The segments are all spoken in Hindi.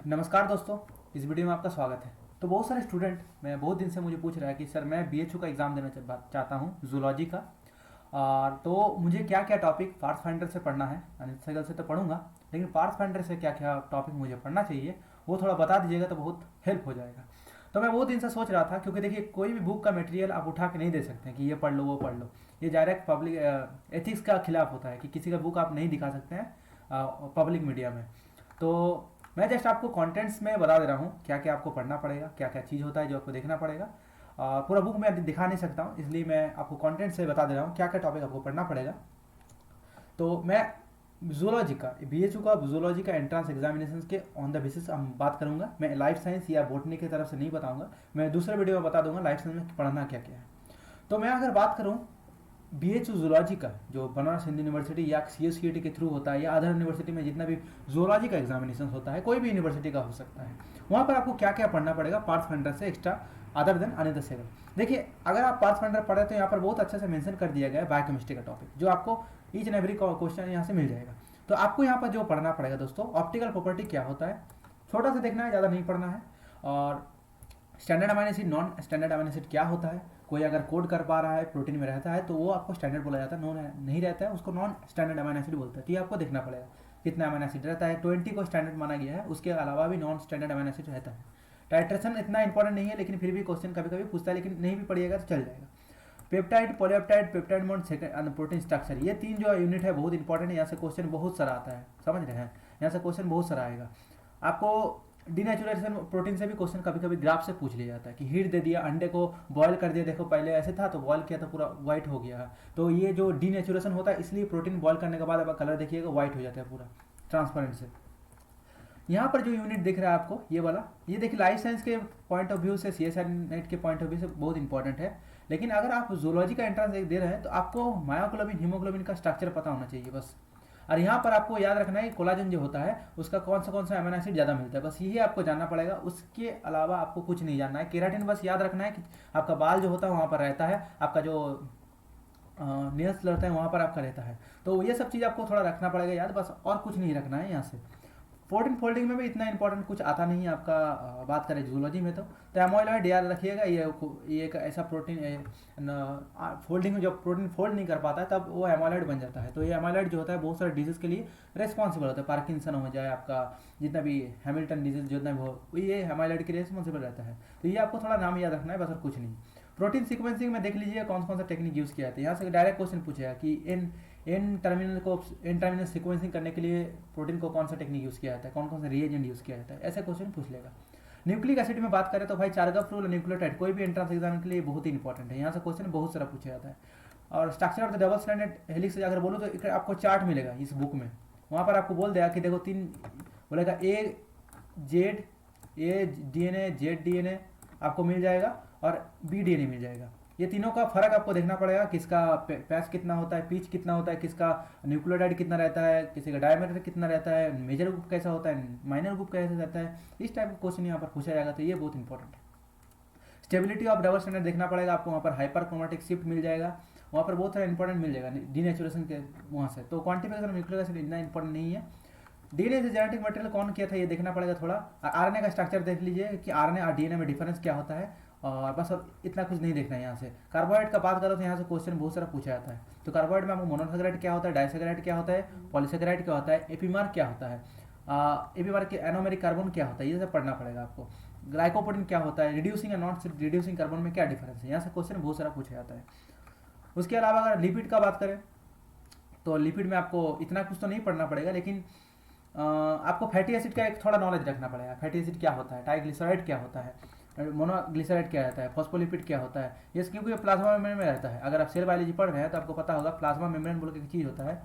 नमस्कार दोस्तों, इस वीडियो में आपका स्वागत है। तो बहुत सारे स्टूडेंट मैं बहुत दिन से मुझे पूछ रहा है कि सर मैं बीएचयू का एग्ज़ाम देना चाहता हूँ जूलॉजी का। और तो मुझे क्या क्या टॉपिक पार्थ फाइंडर से पढ़ना है। अनित सहगल से तो पढ़ूंगा, लेकिन पार्थ फाइंडर से क्या क्या टॉपिक मुझे पढ़ना चाहिए वो थोड़ा बता दीजिएगा तो बहुत हेल्प हो जाएगा। तो मैं बहुत दिन से सोच रहा था, क्योंकि देखिए कोई भी बुक का मटेरियल आप उठा के नहीं दे सकते कि ये पढ़ लो वो पढ़ लो। ये डायरेक्ट पब्लिक एथिक्स का खिलाफ होता है कि किसी का बुक आप नहीं दिखा सकते हैं पब्लिक मीडिया में। तो मैं जस्ट आपको कंटेंट्स में बता दे रहा हूँ क्या क्या आपको पढ़ना पड़ेगा, क्या क्या चीज़ होता है जो आपको देखना पड़ेगा। पूरा बुक मैं दिखा नहीं सकता हूँ, इसलिए मैं आपको कंटेंट से बता दे रहा हूँ क्या क्या टॉपिक आपको पढ़ना पड़ेगा। तो मैं जूलॉजी का बीएचयू का जूलॉजी का एंट्रेंस एग्जामिनेशन के ऑन द बेसिस हम बात करूंगा। मैं लाइफ साइंस या बोटनी की तरफ से नहीं बताऊंगा, मैं दूसरे वीडियो में बता दूंगा लाइफ साइंस में पढ़ना क्या क्या है। तो मैं अगर बात करूँ बीएचयू जूलॉजी का, जो बनारस हिंदू यूनिवर्सिटी या सीएससीईटी के थ्रू होता है या अदर यूनिवर्सिटी में जितना भी जूलॉजी का एग्जामिनेशन होता है, कोई भी यूनिवर्सिटी का हो सकता है, वहाँ पर आपको क्या क्या पढ़ना पड़ेगा पार्थ फाइंडर से extra other than Anit Sehgal. देखिए अगर आप पार्थ फाइंडर पढ़े तो यहाँ पर बहुत अच्छे से मेंशन कर दिया गया है बायोकेमिस्ट्री का टॉपिक, जो आपको ईच एंड एवरी क्वेश्चन यहाँ से मिल जाएगा। तो आपको यहाँ पर जो पढ़ना पड़ेगा दोस्तों, ऑप्टिकल प्रॉपर्टी क्या होता है, छोटा सा देखना है, ज़्यादा नहीं पढ़ना है। और standard amino acid, non standard amino acid क्या होता है, कोई अगर कोड कर पा रहा है प्रोटीन में रहता है तो वो आपको स्टैंडर्ड बोला जाता है, नॉन नहीं रहता है उसको नॉन स्टैंडर्ड अमाइनो एसिड बोलते हैं। तो ये आपको देखना पड़ेगा कितना अमाइनो एसिड रहता है। 20 को स्टैंडर्ड माना गया है, उसके अलावा भी नॉन स्टैंडर्ड अमाइनो एसिड रहता है। टाइट्रेशन इतना इंपॉर्टेंट नहीं है, लेकिन फिर भी क्वेश्चन कभी कभी पूछता है, लेकिन नहीं भी पढ़िएगा तो चल जाएगा। Peptide, polypeptide, peptide bond, second protein structure, ये तीन जो यूनिट है बहुत इंपॉर्टेंट है। यहाँ से क्वेश्चन बहुत सारा आता है, समझ रहे हैं, यहाँ से क्वेश्चन बहुत सारा आएगा। आपको डीनेचुरेशन प्रोटीन से भी क्वेश्चन कभी कभी ग्राफ से पूछ लिया जाता है कि हीट दे दिया, अंडे को बॉयल कर दिया, देखो पहले ऐसे था तो बॉयल किया तो पूरा व्हाइट हो गया। तो ये जो डीनेचुरेशन होता है, इसलिए प्रोटीन बॉयल करने के बाद आप कलर देखिएगा व्हाइट हो जाता है पूरा ट्रांसपेरेंट से। यहाँ पर जो यूनिट दिख रहा है आपको ये वाला, ये देखिए लाइफ साइंस के पॉइंट ऑफ व्यू से, सीएसआर नेट के पॉइंट ऑफ व्यू से बहुत इंपॉर्टेंट है। लेकिन अगर आप जूलॉजी का एंट्रेंस दे रहे हैं तो आपको मायोग्लोबिन, हीमोग्लोबिन का स्ट्रक्चर पता होना चाहिए बस। और यहाँ पर आपको याद रखना है कोलाजन जो होता है उसका कौन सा अमीनो एसिड ज़्यादा मिलता है, बस यही आपको जानना पड़ेगा। उसके अलावा आपको कुछ नहीं जानना है। केराटिन बस याद रखना है कि आपका बाल जो होता है वहाँ पर रहता है, आपका जो नेल्स लड़ता है वहाँ पर आपका रहता है। तो ये सब चीज़ आपको थोड़ा रखना पड़ेगा याद, बस और कुछ नहीं रखना है यहाँ से। प्रोटीन फोल्डिंग में भी इतना इंपॉर्टेंट कुछ आता नहीं है आपका। बात करें जूलॉजी में तो एमोइलॉइड याद रखिएगा, ये एक ऐसा प्रोटीन फोल्डिंग में जब प्रोटीन फोल्ड नहीं कर पाता है तब वो एमोइलॉइड बन जाता है। तो ये एमोइलॉइड जो होता है बहुत सारे डिजीज के लिए रेस्पॉन्सिबल होता है। पार्किंसन हो जाए, आपका जितना भी हैमिल्टन डिजीज जितना भी हो, ये एमोइलॉइड के लिए रेस्पॉन्सिबल रहता है। तो ये आपको थोड़ा नाम याद रखना है बस, और कुछ नहीं। प्रोटीन सीक्वेंसिंग में देख लीजिए कौन कौन सा टेक्निक यूज़ किया जाता है। यहाँ से डायरेक्ट क्वेश्चन पूछेगा कि एन टर्मिनल सीक्वेंसिंग करने के लिए प्रोटीन को कौन सा टेक्निक यूज़ किया जाता है, कौन कौन सा रिएजेंट यूज़ किया जाता है, ऐसे क्वेश्चन पूछ लेगा। न्यूक्लिक एसिड में बात करें तो भाई चार्गफ रूल, न्यूक्लियोटाइड कोई भी एंट्रेंस एग्जाम के लिए बहुत ही इंपॉर्टेंट है। यहाँ से क्वेश्चन बहुत सारा पूछा जाता है। और structure of the double standard helix अगर बोलो तो आपको चार्ट मिलेगा इस बुक में, वहाँ पर आपको बोल देगा कि देखो तीन बोलेगा ए जेड, ए डीएनए, जेड डीएनए आपको मिल जाएगा और बी डीएनए मिल जाएगा। ये तीनों का फर्क आपको देखना पड़ेगा, किसका पैच कितना होता है, पिच कितना होता है, किसका न्यूक्लियोटाइड कितना रहता है, किसी का डायमीटर कितना रहता है, मेजर ग्रुप कैसा होता है, माइनर ग्रुप कैसा रहता है। इस टाइप का क्वेश्चन यहाँ पर पूछा जाएगा, तो ये बहुत इंपॉर्टेंट है। स्टेबिलिटी ऑफ डबल स्टैंडर्ड देखना पड़ेगा आपको, वहाँ पर हाइपर क्रोमेटिक शिफ्ट मिल जाएगा, वहाँ पर बहुत सारा इंपॉर्टेंट मिल जाएगा डीनेचुरेशन के वहाँ से। तो क्वान्टिफिकेशन न्यूक्लिक एसिड इतना इंपॉर्टेंट नहीं है। डीएनए से जेनेटिक मटेरियल कौन किया था ये देखना पड़ेगा थोड़ा। आरएनए का स्ट्रक्चर देख लीजिए कि आरएनए और डीएनए में डिफरेंस क्या होता है, और बस अब इतना कुछ नहीं देखना है। यहाँ से कार्बोहाइड्रेट का बात करो तो यहाँ से क्वेश्चन बहुत सारा पूछा जाता है। तो कार्बोहाइड्रेट में आपको मोनोसैकेराइड क्या होता है, डाइसैकेराइड क्या होता है, पॉलीसैकेराइड क्या होता है, एपीमर क्या होता है, एपीमर के एनोमेरिक कार्बन क्या होता है, ये सब पढ़ना पड़ेगा आपको। ग्लाइकोप्रोटीन क्या होता है, रिड्यूसिंग और नॉन रिड्यूसिंग कार्बन में क्या डिफरेंस है, यहाँ से क्वेश्चन बहुत सारा पूछा जाता है। उसके अलावा अगर लिपिड का बात करें तो लिपिड में आपको इतना कुछ तो नहीं पढ़ना पड़ेगा, लेकिन आपको फैटी एसिड का एक थोड़ा नॉलेज रखना पड़ेगा। फैटी एसिड क्या होता है, ट्राइग्लिसराइड क्या होता है, मोनोग्लिसराइड क्या रहता है, फॉस्फोलिपिड क्या होता है, ये क्योंकि ये प्लाज्मा मेम्ब्रेन में रहता है। अगर आप सेल बायोलॉजी पढ़ रहे हैं तो आपको पता होगा प्लाज्मा मेम्ब्रेन बोल के एक चीज़ होता है,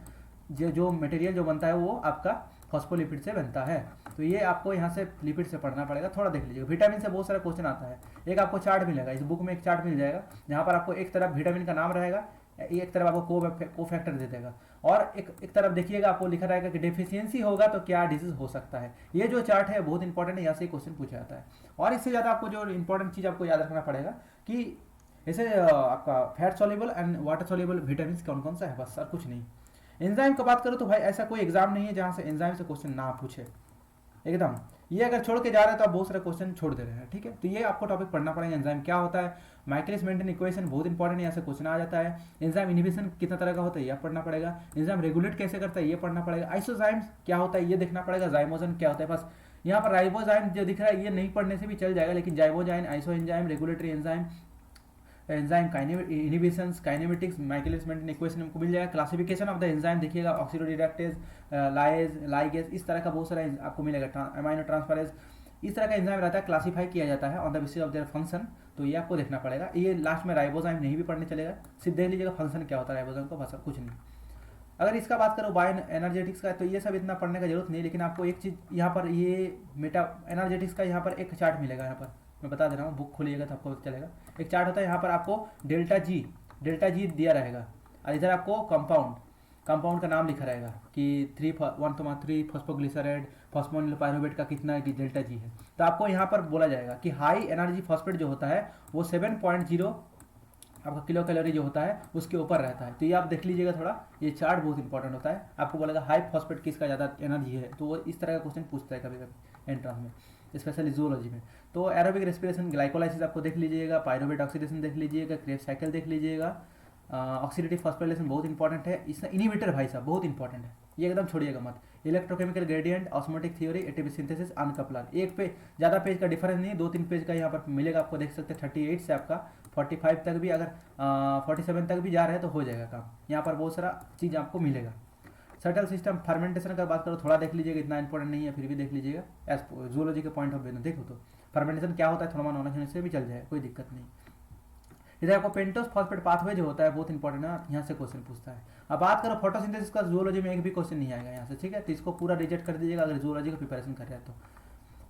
जो मटेरियल जो बनता है वो आपका फॉस्फोलिपिड से बनता है। तो ये आपको यहाँ से लिपिड से पढ़ना पड़ेगा, थोड़ा देख लीजिएगा। विटामिन से बहुत सारा क्वेश्चन आता है। एक आपको चार्ट मिलेगा इस बुक में, एक चार्ट मिल जाएगा जहाँ पर आपको एक तरफ विटामिन का नाम रहेगा, एक तरफ आपको को फैक्टर दे देगा, और एक तरफ देखिएगा आपको लिखा रहेगा कि डेफिशिएंसी होगा तो क्या डिजीज हो सकता है। ये जो चार्ट है बहुत इंपॉर्टेंट है, यहाँ से क्वेश्चन पूछा जाता है। और इससे ज़्यादा आपको जो इंपॉर्टेंट चीज़ आपको याद रखना पड़ेगा कि ऐसे आपका fat soluble and water soluble vitamin कौन कौन सा है, बस और कुछ नहीं। एंजाइम की बात करो तो भाई ऐसा कोई एग्जाम नहीं है जहाँ से एंजाइम से क्वेश्चन ना पूछे एकदम। ये अगर छोड़ के जा रहे हैं तो आप बहुत सारे क्वेश्चन छोड़ दे रहे हैं, ठीक है। तो ये आपको टॉपिक पढ़ना पड़ेगा। एंजाइम क्या होता है, माइकलिस मेंटेन इक्वेशन बहुत इंपॉर्टेंट है, यहाँ से क्वेश्चन आ जाता है। एंजाइम इनहिबिशन कितना तरह का होता है ये आप पढ़ना पड़ेगा। एंजाइम रेगुलेट कैसे करता है ये पढ़ना पड़ेगा। आइसोजाइम्स क्या होता है ये देखना पड़ेगा। जाइमोजन क्या होता है, बस यहाँ पर राइबोजाइम जो दिख रहा है ये नहीं पढ़ने से भी चल जाएगा, लेकिन जाइबोजाइन, iso enzyme, regulatory enzyme, enzyme inhibitions, kinematics, Michaelis Menten equation हमको मिल जाएगा। क्लासिफिकेशन ऑफ द एंजाइम देखिएगा, ऑक्सीडोडिडक्टेज, लाइज, लाइगेज, इस तरह का बहुत सारा आपको मिलेगा। अमाइनो ट्रांसफरेज, इस तरह का एंजाइम रहता है, क्लासीफाई किया जाता है on the basis of their function. तो ये आपको देखना पड़ेगा। ये लास्ट में राइबोजाइम नहीं भी पढ़ने चलेगा, सिर्फ देख लीजिएगा फंक्शन क्या होता है राइबोजाइम का, बस कुछ नहीं। अगर इसका बात करो बायो एनर्जेटिक्स का, तो ये सब इतना पढ़ने का जरूरत नहीं, लेकिन आपको एक चीज़ यहाँ पर ये मेटा एनर्जेटिक्स का यहाँ पर एक चार्ट मिलेगा। यहाँ पर मैं बता दे रहा हूँ, बुक खोलिएगा तो आपको चलेगा। एक चार्ट होता है, यहाँ पर आपको डेल्टा जी दिया रहेगा, और इधर आपको कंपाउंड का नाम लिखा रहेगा कि 3 फॉस्फोग्लिसराइड फॉस्फोनिल पायरुवेट का कितना डेल्टा जी है। तो आपको यहाँ पर बोला जाएगा कि हाई एनर्जी फॉस्फेट जो होता है वो 7.0 आपका किलो कैलोरी जो होता है उसके ऊपर रहता है। तो ये आप देख लीजिएगा थोड़ा, ये चार्ट बहुत इंपॉर्टेंट होता है। आपको बोलेगा हाई फॉस्फेट किसका ज़्यादा एनर्जी है, तो वो इस तरह का क्वेश्चन पूछता है कभी कभी एंट्रांस में, स्पेशली जूलॉजी में। तो एरोबिक रेस्पिरेशन, ग्लाइकोलाइसिस आपको देख लीजिएगा, पायरुवेट ऑक्सीडेशन देख लीजिएगा, क्रेब्स साइकिल देख लीजिएगा, ऑक्सीडेटिव फॉस्फोराइलेशन बहुत इंपॉर्टेंट है। इसमें इनिवेटर भाई साहब बहुत इंपॉर्टेंट है, ये एकदम छोड़िएगा मत। Electrochemical gradient, osmotic theory, ATP synthesis, uncoupler, एक पे ज़्यादा पेज का डिफरेंस नहीं, 2-3 पेज का यहाँ पर मिलेगा आपको, देख सकते हैं। 38 से आपका 45 तक भी, अगर 47 तक भी जा रहे हैं तो हो जाएगा काम। यहाँ पर बहुत सारा चीज़ आपको मिलेगा। सटल सिस्टम, फर्मेंटेशन का बात करो, थोड़ा देख लीजिएगा, इतना इंपॉर्टेंट नहीं है, फिर भी देख लीजिएगा एज जूलॉजी के पॉइंट ऑफ व्यू में देखो तो फर्मेंटेशन क्या होता है, थोड़ा नॉलेज होने से भी चल जाए, कोई दिक्कत नहीं। इधर आपको पेंटोस फॉस्फेट पाथवे जो होता है बहुत इंपॉर्टेंट है, यहाँ से क्वेश्चन पूछता है। अब बात करो फोटोसिंथेसिस का, जूलॉजी में एक भी क्वेश्चन नहीं आएगा यहाँ से, ठीक है। तो इसको पूरा रिजेक्ट कर दीजिएगा अगर जूलॉजी का प्रिपरेशन कर रहे हैं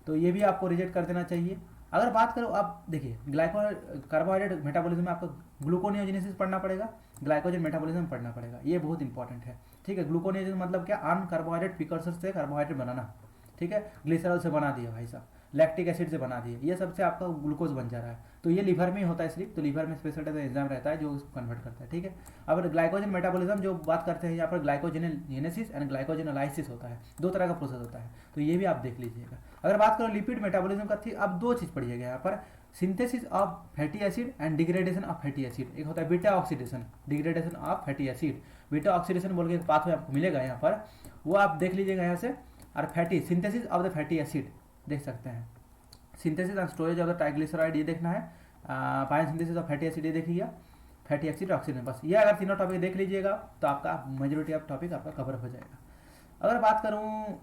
तो ये भी आपको रिजेक्ट कर देना चाहिए। अगर बात करो, आप देखिए कार्बोहाइड्रेट मेटाबॉलिज्म में आपको ग्लूकोनियोजेनेसिस पढ़ना पड़ेगा, ग्लाइकोजन मेटाबॉलिज्म पढ़ना पड़ेगा, ये बहुत इंपॉर्टेंट है, ठीक है। ग्लूकोनियोजेनेसिस मतलब क्या, अन कार्बोहाइड्रेट प्रिकर्सर से कार्बोहाइड्रेट बनाना, ठीक है। ग्लिसरॉल से बना दिया भाई साहब, लैक्टिक एसिड से बना दिए, ये सबसे आपका ग्लूकोज बन जा रहा है। तो ये लीवर में ही होता है सिर्फ, तो लीवर में स्पेशल एंजाइम रहता है जो उसको कन्वर्ट करता है, ठीक है। अब ग्लाइकोजन मेटाबॉलिज्म जो बात करते हैं यहाँ पर, ग्लाइकोजेनेसिस एंड ग्लाइकोजेनोलाइसिस होता है, दो तरह का प्रोसेस होता है, तो ये भी आप देख लीजिएगा। अगर बात करो लिपिड मेटाबॉलिज्म का, थी अब दो चीज़ पढ़िएगा यहाँ पर, synthesis of fatty acid and degradation of fatty acid. एक होता है beta oxidation, degradation of fatty acid. Beta oxidation बोल के पाथवे आपको मिलेगा यहाँ पर, वो आप देख लीजिएगा यहाँ से। और fatty synthesis of the fatty acid देख सकते हैं, synthesis and storage of the triglyceride ये देखना है, बायोसिंथेसिस ऑफ फैटी एसिड ये देखिएगा, फैटी एसिड ऑक्सीजन, बस ये अगर तीनों टॉपिक देख लीजिएगा तो आपका मेजोरिटी ऑफ टॉपिक आपका कवर हो जाएगा। अगर बात करूँ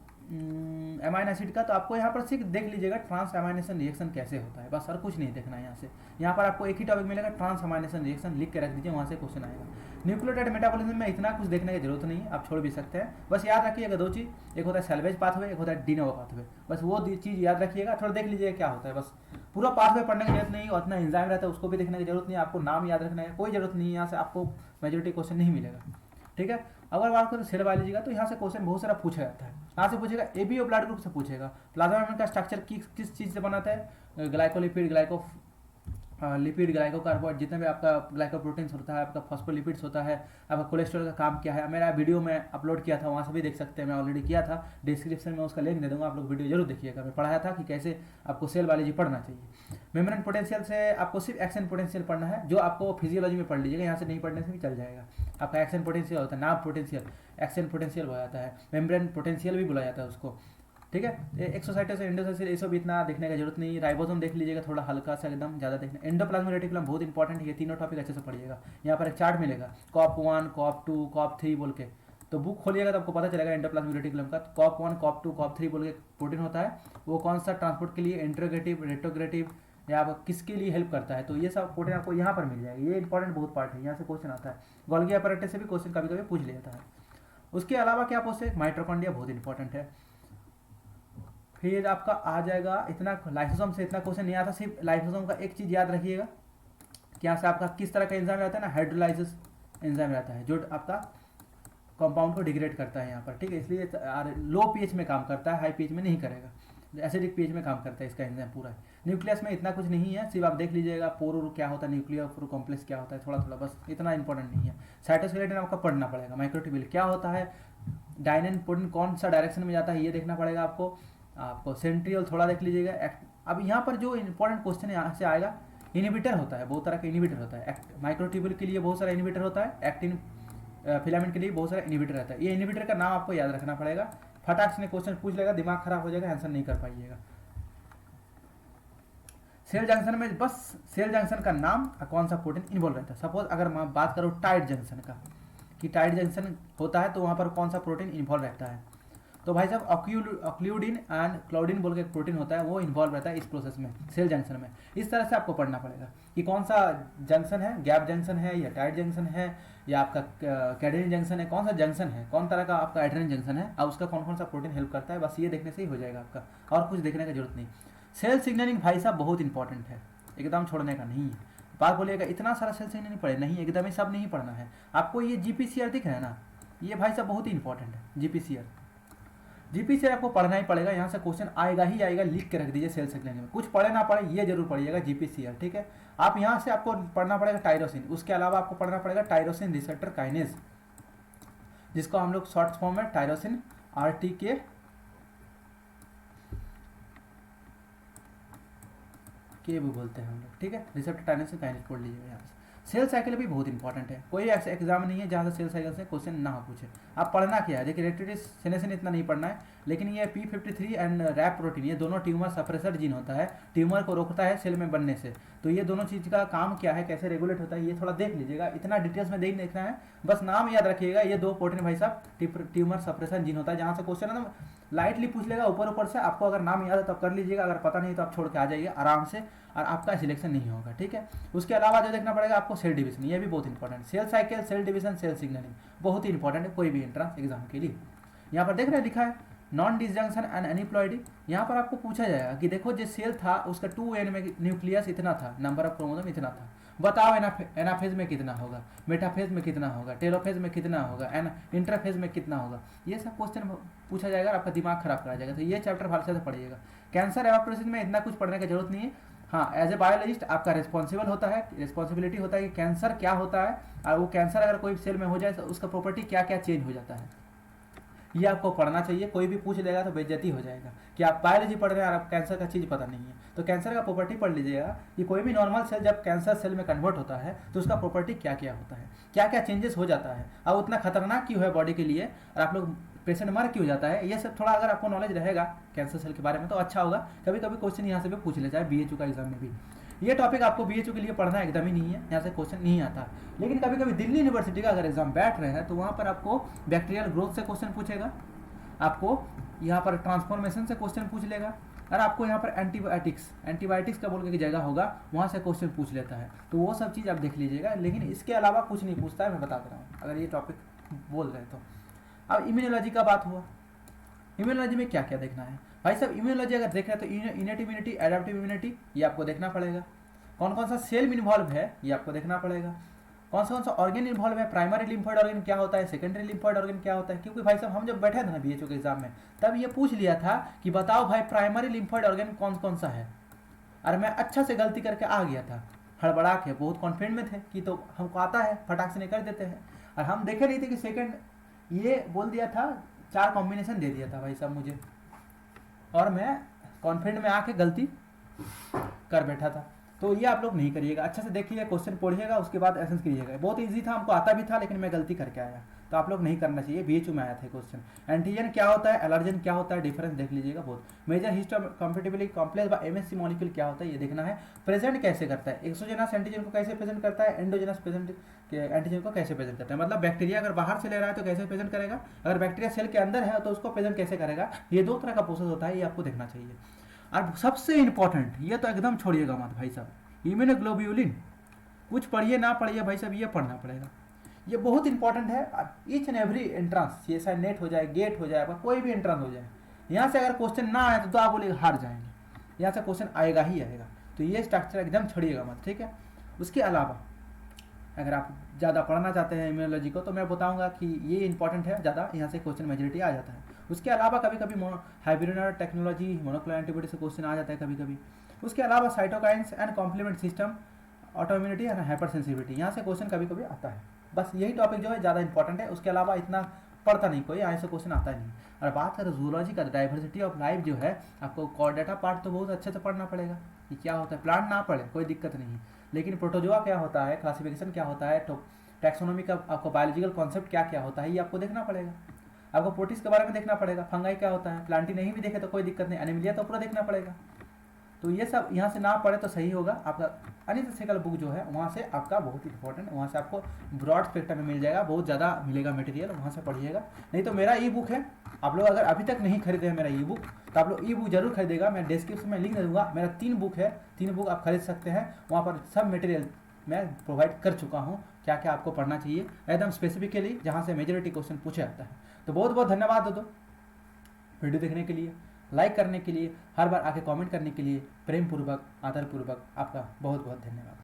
एमाइन एसिड का, तो आपको यहाँ पर सिर्फ देख लीजिएगा ट्रांस एमाइनेशन रिएक्शन कैसे होता है, बस और कुछ नहीं देखना है यहाँ से। यहाँ पर आपको एक ही टॉपिक मिलेगा, ट्रांस एमाइनेशन रिएक्शन, लिख के रख दीजिए, वहाँ से क्वेश्चन आएगा। न्यूक्लियोटाइड मेटाबॉलिज्म में इतना कुछ देखने की जरूरत नहीं है, आप छोड़ भी सकते हैं। बस याद रखिएगा दो चीज़, एक होता है सैल्वेज पाथवे, एक होता है डिनोवो पाथवे, बस वो चीज़ याद रखिएगा, थोड़ा देख लीजिएगा क्या होता है। बस पूरा पाथवे पढ़ने की जरूरत नहीं, उतना एंजाइम रहता है उसको भी देखने की जरूरत नहीं, आपको नाम याद रखना है, कोई जरूरत नहीं है, यहाँ से आपको मेजोरिटी क्वेश्चन नहीं मिलेगा, ठीक है। अगर बात करें सेल बायोलॉजी का, तो यहाँ से क्वेश्चन बहुत सारा पूछा जाता है। यहाँ से पूछेगा एबीओ ब्लड ग्रुप से पूछेगा, प्लाज्मा मेम्ब्रेन का स्ट्रक्चर किस चीज़ से बनाता है, ग्लाइकोलिपिड, लिपिड, ग्लाइकोकार्बोहाइड्रेट, जितने भी आपका ग्लाइकोप्रोटीन्स होता है, आपका फॉस्फोलिपिड्स होता है, आपका कोलेस्ट्रॉल का काम क्या है, मेरा वीडियो में अपलोड किया था, वहाँ से भी देख सकते हैं, मैं ऑलरेडी किया था, डिस्क्रिप्शन में उसका लिंक दे दूँगा, आप लोग वीडियो जरूर देखिएगा। मैं पढ़ाया था कि कैसे आपको सेल बायोलॉजी पढ़ना चाहिए। मेम्ब्रेन पोटेंशियल से आपको सिर्फ एक्शन पोटेंशियल पढ़ना है, जो आपको फिजियोलॉजी में पढ़ लीजिएगा, यहाँ से नहीं पढ़ने से भी चल जाएगा। आपका एक्शन पोटेंशियल होता है, नाभ पोटेंशियल, एक्शन पोटेंशियल बोला जाता है, मेम्ब्रेन पोटेंशियल भी बोला जाता है उसको, ठीक है। एक्सोसाइटस एंडोसाइटस ये सब इतना देखने की जरूरत नहीं है। राइबोसोम देख लीजिएगा, थोड़ा हल्का सा एकदम, ज़्यादा देखना। एंडोप्लाज्मिक रेटिकुलम बहुत इंपॉर्टेंट है, ये तीनों टॉपिक अच्छे से पढ़िएगा। यहाँ पर एक चार्ट मिलेगा, कॉप 1, कॉप 2, कॉप 3 बोल के, तो बुक खोलिएगा तो आपको पता चलेगा एंडोप्लाज्मिक रेटिकुलम का। कॉप 1, कॉप 2, कॉप 3 बोल के प्रोटीन होता है, वो कौन सा ट्रांसपोर्ट के लिए, इंट्रोगेटिव, रेट्रोग्रेटिव, या आप किसके लिए हेल्प करता है, तो ये सब प्रोटीन आपको यहाँ पर मिल जाएगा। ये इंपॉर्टेंट बहुत पार्ट है, यहाँ से क्वेश्चन आता है। गोल्गी अपैरेटस से भी क्वेश्चन कभी कभी पूछ लेता है। उसके अलावा क्या पूछे, माइटोकॉन्ड्रिया बहुत इंपॉर्टेंट है। फिर आपका आ जाएगा, इतना लाइसोसोम से इतना क्वेश्चन नहीं आता, सिर्फ लाइसोसोम का एक चीज़ याद रखिएगा कि यहाँ से आपका किस तरह का एंजाइम रहता है ना, हाइड्रोलाइसिस एंजाइम रहता है, जो आपका कंपाउंड को डिग्रेड करता है यहाँ पर, ठीक है। इसलिए लो पीएच में काम करता है, हाई पीएच में नहीं करेगा, एसिडिक पीएच में काम करता है इसका एंजाइम पूरा। न्यूक्लियस में इतना कुछ नहीं है, सिर्फ आप देख लीजिएगा पोर क्या होता है, न्यूक्लियर कॉम्प्लेक्स क्या होता है, थोड़ा थोड़ा, बस इतना इंपॉर्टेंट नहीं है। साइटोस्केलेटन आपका पढ़ना पड़ेगा, माइक्रोट्यूब्यूल क्या होता है, डायनेन प्रोटीन कौन सा डायरेक्शन में जाता है ये देखना पड़ेगा आपको। आपको सेंट्रियोल थोड़ा देख लीजिएगा। अब यहाँ पर जो इंपॉर्टेंट क्वेश्चन यहाँ से आएगा, इनिबिटर होता है, बहुत तरह का इनिबिटर होता है। माइक्रोट्यूब्यूल के लिए बहुत सारा इनिबिटर होता है, एक्टिन फिलामेंट के लिए बहुत सारा इनिबिटर रहता है। ये इनिबिटर का नाम आपको याद रखना पड़ेगा। फटाक से क्वेश्चन पूछ लेगा, दिमाग खराब हो जाएगा, आंसर नहीं कर पाइएगा। सेल जंक्शन में बस सेल जंक्शन का नाम और कौन सा प्रोटीन इन्वॉल्व रहता है। सपोज अगर मैं बात करूँ टाइट जंक्शन का, कि टाइट जंक्शन होता है तो वहाँ पर कौन सा प्रोटीन इन्वॉल्व रहता है, तो भाई साहब ऑक्ल्यूडिन एंड क्लाउडिन बोल के एक प्रोटीन होता है, वो इन्वॉल्व रहता है इस प्रोसेस में, सेल जंक्शन में। इस तरह से आपको पढ़ना पड़ेगा कि कौन सा जंक्शन है, गैप जंक्शन है या टाइट जंक्शन है या आपका कैडेनिन जंक्शन है, कौन सा जंक्शन है, कौन तरह का आपका एड्रेनल जंक्शन है और उसका कौन कौन सा प्रोटीन हेल्प करता है। बस ये देखने से ही हो जाएगा आपका, और कुछ देखने की जरूरत नहीं। सेल सिग्नलिंग भाई साहब बहुत इंपॉर्टेंट है, एकदम छोड़ने का नहीं है। बात बोलिएगा इतना सारा सेल सिग्नलिंग पढ़े, नहीं, एकदम ही सब नहीं पढ़ना है आपको। ये जीपीसीआर दिख रहा है ना, ये भाई साहब बहुत ही इंपॉर्टेंट है। जीपीसीआर आपको पढ़ना ही पड़ेगा, यहाँ से क्वेश्चन आएगा ही आएगा, लिख के रख दीजिए सेल सिग्नलिंग में। कुछ पढ़े ना पढ़े ये जरूर पढ़िएगा जीपीसीआर, ठीक है। आप यहाँ से आपको पढ़ना पड़ेगा टायरोसिन, उसके अलावा आपको पढ़ना पड़ेगा टायरोसिन रिसेप्टर काइनेज, जिसको हम लोग शॉर्ट फॉर्म में टायरोसिन आरटीके के भी बोलते हैं हम लोग, ठीक है। रिसेप्टर टायरोसिन काइनेज पढ़ लीजिएगा यहाँ से। सेल साइकिल भी बहुत इंपॉर्टेंट है, कोई ऐसा एग्जाम नहीं है जहाँ से सेल साइकिल से क्वेश्चन ना पूछे। आप पढ़ना क्या है, देखिए रेक्टिविटीज सेनेसिन इतना नहीं पढ़ना है, लेकिन ये P53 एंड रैप प्रोटीन, ये दोनों ट्यूमर सप्रेसर जीन होता है, ट्यूमर को रोकता है सेल में बनने से। तो ये दोनों चीज़ का काम क्या है, कैसे रेगुलेट होता है, ये थोड़ा देख लीजिएगा। इतना डिटेल्स में देखना है, बस नाम याद रखिएगा। ये दो प्रोटीन भाई साहब ट्यूमर सप्रेसर जीन होता है, जहाँ से क्वेश्चन है ना लाइटली पूछ लेगा ऊपर से। आपको अगर नाम याद है तो आप कर लीजिएगा, अगर पता नहीं तो आप छोड़ के आ जाइए आराम से, और आपका सिलेक्शन नहीं होगा, ठीक है। उसके अलावा जो देखना पड़ेगा आपको सेल डिवीजन, ये भी बहुत important. Cell cycle, cell division, cell signalling बहुत ही इंपॉर्टेंट है कोई भी एंट्रेंस एग्जाम के लिए। यहाँ पर देख रहे हैं लिखा है नॉन डिसजंक्शन एंड एनिप्लॉइडी। यहाँ पर आपको पूछा जाएगा कि देखो जो सेल था उसका 2n में न्यूक्लियस इतना था, नंबर ऑफ क्रोमोसोम इतना था, बताओ एनाफेज में कितना होगा, मेटाफेज में कितना होगा, टेलोफेज में कितना होगा, इंटरफेज में कितना होगा। ये सब क्वेश्चन पूछा जाएगा, आपका दिमाग खराब करा जाएगा। तो ये चैप्टर भाषा से पढ़िएगा। कैंसर एवापोरेसिस में इतना कुछ पढ़ने की जरूरत नहीं है। हाँ, एज ए बायोलॉजिस्ट आपका रिस्पॉन्सिबिलिटी होता है कि कैंसर क्या होता है, और वो कैंसर अगर कोई सेल में हो जाए तो उसका प्रॉपर्टी क्या क्या चेंज हो जाता है, ये आपको पढ़ना चाहिए। कोई भी पूछ लेगा तो बेइज्जती हो जाएगा कि आप बायोलॉजी पढ़ रहे हैं और आप कैंसर का चीज़ पता नहीं है। तो कैंसर का प्रॉपर्टी पढ़ लीजिएगा कि कोई भी नॉर्मल सेल जब कैंसर सेल में कन्वर्ट होता है तो उसका प्रॉपर्टी क्या क्या होता है, क्या क्या चेंजेस हो जाता है, और उतना खतरनाक क्यों है बॉडी के लिए, और आप लोग पेशेंट मर क्यों जाता है। ये सब थोड़ा अगर आपको नॉलेज रहेगा कैंसर सेल के बारे में तो अच्छा होगा। कभी कभी क्वेश्चन यहाँ से भी पूछ लेता है BHU का एग्जाम में भी। ये टॉपिक आपको BHU के लिए पढ़ना एकदम ही नहीं है, यहाँ से क्वेश्चन नहीं आता। लेकिन कभी कभी दिल्ली यूनिवर्सिटी का अगर एग्जाम बैठ रहे हैं तो वहाँ पर आपको बैक्टीरियल ग्रोथ से क्वेश्चन पूछेगा, आपको यहाँ पर ट्रांसफॉर्मेशन से क्वेश्चन पूछ लेगा, और आपको यहाँ पर एंटीबायोटिक्स का बोल के जगह होगा वहाँ से क्वेश्चन पूछ लेता है। तो वो सब चीज़ आप देख लीजिएगा, लेकिन इसके अलावा कुछ नहीं पूछता है, मैं बता दे रहा हूँ अगर ये टॉपिक बोल रहे तो। अब इम्यूनोलॉजी का बात हुआ, इम्यूनोलॉजी में क्या क्या देखना है भाई साहब। इम्यूनोलॉजी अगर देख रहे हैं तो इनेट इम्यूनिटी, एडेप्टिव इम्यूनिटी, ये आपको देखना पड़ेगा। कौन कौन सा सेल इन्वॉल्व है ये आपको देखना पड़ेगा। कौन सा ऑर्गन इन्वॉल्व है, प्राइमरी लिम्फोइड ऑर्गन क्या होता है, सेकेंडरी लिम्फोइड ऑर्गन क्या होता है। क्योंकि भाई साहब हम जब बैठे थे ना BHU के एग्जाम में तब ये पूछ लिया था कि बताओ भाई प्राइमरी लिम्फोइड ऑर्गन कौन कौन सा है, और मैं अच्छा से गलती करके आ गया था, हड़बड़ा के, बहुत कॉन्फिडेंट में थे कि तो हमको आता है, फटाक से निकल देते हैं। और हम देखे नहीं थे कि सेकेंड ये बोल दिया था, 4 कॉम्बिनेशन दे दिया था भाई साहब मुझे, और मैं कॉन्फिडेंट में आके गलती कर बैठा था। तो ये आप लोग नहीं करिएगा, अच्छा से देखिएगा, क्वेश्चन पढ़िएगा, उसके बाद एसेंस कीजिएगा। बहुत इजी था, हमको आता भी था, लेकिन मैं गलती करके आया, तो आप लोग नहीं करना चाहिए। BHU में आया था क्वेश्चन। एंटीजन क्या होता है, एलर्जन क्या होता है, डिफरेंस देख लीजिएगा बहुत। Major histocompatibility complex by MSC molecule क्या होता है ये देखना है। प्रेजेंट कैसे करता है, एक्सोजेनस एंटीजन को कैसे प्रेजेंट करता है, एंडोजेनस एंटीजन को कैसे प्रेजेंट करता है। मतलब बैक्टीरिया अगर बाहर से ले रहा है तो कैसे प्रेजेंट करेगा, अगर बैक्टीरिया सेल के अंदर है तो उसको प्रेजेंट कैसे करेगा। ये 2 तरह का प्रोसेस होता है, ये आपको देखना चाहिए। और सबसे इंपॉर्टेंट, ये तो एकदम छोड़िएगा मत भाई साहब, इम्यूनोग्लोब्यूलिन। कुछ पढ़िए ना पढ़िए भाई साहब, ये पढ़ना पड़ेगा, ये बहुत इंपॉर्टेंट है। ईच एंड एवरी एंट्रांस, ये चाहे नेट हो जाए, गेट हो जाए, कोई भी एंट्रांस हो जाए, यहाँ से अगर क्वेश्चन ना आए तो आप बोले हार जाएंगे, यहाँ से क्वेश्चन आएगा ही आएगा। तो ये स्ट्रक्चर एकदम छोड़िएगा मत, ठीक है। उसके अलावा अगर आप ज़्यादा पढ़ना चाहते हैं इम्यूनोलॉजी को तो मैं बताऊंगा कि ये इंपॉर्टेंट है ज़्यादा, यहाँ से क्वेश्चन मेजोरिटी आ जाता है। उसके अलावा कभी कभी हाइब्रिडोनाइड टेक्नोलॉजी, मोनोक्लोनल एंटीबॉडी से क्वेश्चन आ जाता है कभी कभी। उसके अलावा cytokines and complement system, autoimmunity and hypersensitivity, यहाँ से क्वेश्चन कभी कभी आता है। बस यही टॉपिक जो है ज़्यादा इंपॉर्टेंट है, उसके अलावा इतना पढ़ता नहीं कोई, यहाँ से क्वेश्चन आता नहीं। और बात करें जूलॉजी का, डाइवर्सिटी ऑफ लाइफ जो है, आपको कॉर्डेटा पार्ट तो बहुत अच्छे से पढ़ना पड़ेगा कि क्या होता है। प्लांट ना पढ़े कोई दिक्कत नहीं है, लेकिन प्रोटोजोआ क्या होता है, क्लासिफिकेशन क्या होता है, टैक्सोनॉमी का आपको बायोलॉजिकल कॉन्सेप्ट क्या क्या होता है, ये आपको देखना पड़ेगा। आपको प्रोटिस्ट के बारे में देखना पड़ेगा, फंगाई क्या होता है, प्लांटी नहीं भी देखे तो कोई दिक्कत नहीं, एनिमिलिया तो पूरा देखना पड़ेगा। तो ये सब यहाँ से ना पढ़े तो सही होगा। आपका अनित सेकल बुक जो है वहाँ से आपका बहुत इंपॉर्टेंट, वहाँ से आपको ब्रॉड स्पेक्ट्रम में मिल जाएगा, बहुत ज़्यादा मिलेगा मटेरियल, वहाँ से पढ़िएगा। नहीं तो मेरा ई बुक है, आप लोग अगर अभी तक नहीं खरीदे हैं मेरा ई बुक, तो आप लोग ई बुक जरूर खरीदेगा। मैं डिस्क्रिप्शन में लिंक दे दूँगा, मेरा 3 बुक है, 3 बुक आप खरीद सकते हैं। वहाँ पर सब मटेरियल मैं प्रोवाइड कर चुका हूँ, क्या क्या आपको पढ़ना चाहिए एकदम स्पेसिफिकली, जहाँ से मेजोरिटी क्वेश्चन पूछा जाता है। तो बहुत बहुत धन्यवाद दोस्तों वीडियो देखने के लिए, लाइक करने के लिए, हर बार आके कमेंट करने के लिए, प्रेम पूर्वक आदर पूर्वक आपका बहुत बहुत धन्यवाद।